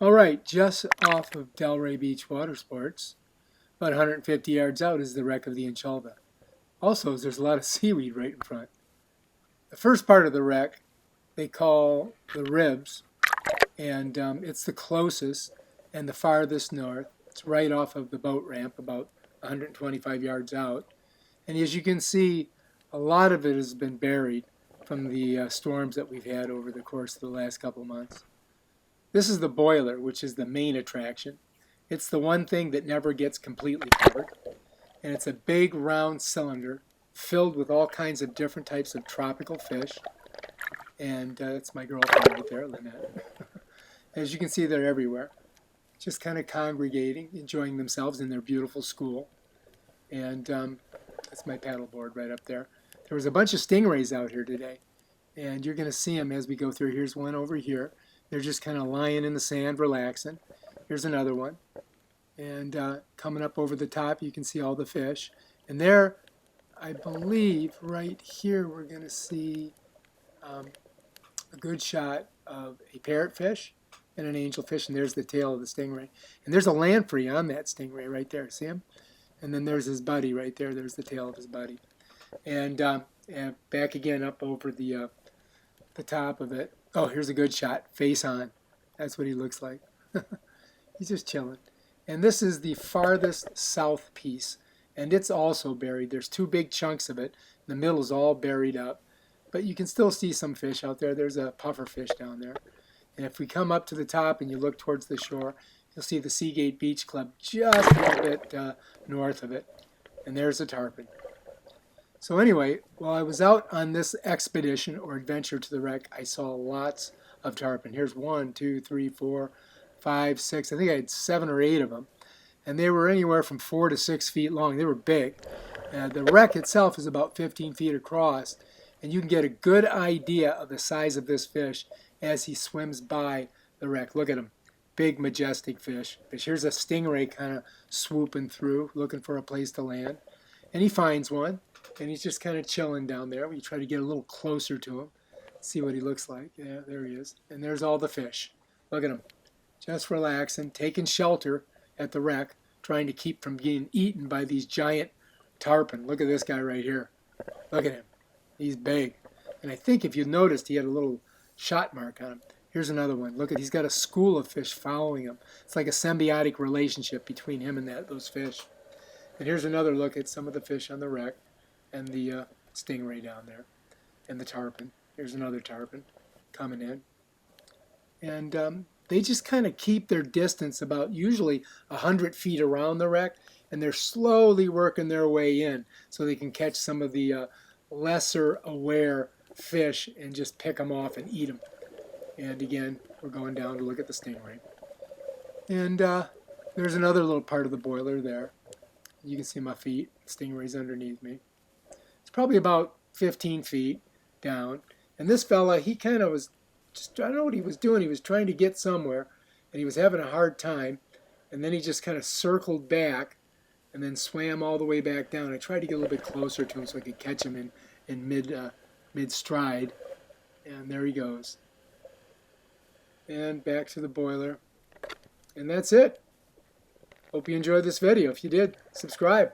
All right, just off of Delray Beach Water Sports, about 150 yards out is the wreck of the Inchalva. Also, there's a lot of seaweed right in front. The first part of the wreck they call the ribs, and it's the closest and the farthest north. It's right off of the boat ramp, about 125 yards out. And as you can see, a lot of it has been buried from the storms that we've had over the course of the last couple months. This is the boiler, which is the main attraction. It's the one thing that never gets completely covered. And it's a big round cylinder filled with all kinds of different types of tropical fish. And that's my girlfriend right there, Lynette. As you can see, they're everywhere. Just kind of congregating, enjoying themselves in their beautiful school. And that's my paddleboard right up there. There was a bunch of stingrays out here today. And you're going to see them as we go through. Here's one over here. They're just kind of lying in the sand, relaxing. Here's another one. And coming up over the top, you can see all the fish. And there, I believe, right here, we're going to see a good shot of a parrotfish and an angelfish. And there's the tail of the stingray. And there's a lamprey on that stingray right there. See him? And then there's his buddy right there. There's the tail of his buddy. And back again up over the top of it. Oh, here's a good shot. Face on. That's what he looks like. He's just chilling. And this is the farthest south piece. And it's also buried. There's two big chunks of it. The middle is all buried up. But you can still see some fish out there. There's a puffer fish down there. And if we come up to the top and you look towards the shore, you'll see the Seagate Beach Club just a little bit north of it. And there's a tarpon. So anyway, while I was out on this expedition or adventure to the wreck, I saw lots of tarpon. Here's 1, 2, 3, 4, 5, 6. I think I had 7 or 8 of them. And they were anywhere from 4 to 6 feet long. They were big. The wreck itself is about 15 feet across. And you can get a good idea of the size of this fish as he swims by the wreck. Look at him. Big, majestic fish. Here's a stingray kind of swooping through, looking for a place to land. And he finds one. And he's just kind of chilling down there. We try to get a little closer to him, see what he looks like. Yeah, there he is. And there's all the fish. Look at him. Just relaxing, taking shelter at the wreck, trying to keep from being eaten by these giant tarpon. Look at this guy right here. Look at him. He's big. And I think if you noticed, he had a little shot mark on him. Here's another one. Look, he's got a school of fish following him. It's like a symbiotic relationship between him and those fish. And here's another look at some of the fish on the wreck. And the stingray down there, and the tarpon. Here's another tarpon coming in. And they just kind of keep their distance about usually 100 feet around the wreck, and they're slowly working their way in so they can catch some of the lesser aware fish and just pick them off and eat them. And again, we're going down to look at the stingray. And there's another little part of the boiler there. You can see my feet. Stingray's underneath me. Probably about 15 feet down. And this fella, he kind of was, just, I don't know what he was doing. He was trying to get somewhere, and he was having a hard time. And then he just kind of circled back and then swam all the way back down. I tried to get a little bit closer to him so I could catch him in mid-stride. And there he goes. And back to the boiler. And that's it. Hope you enjoyed this video. If you did, subscribe.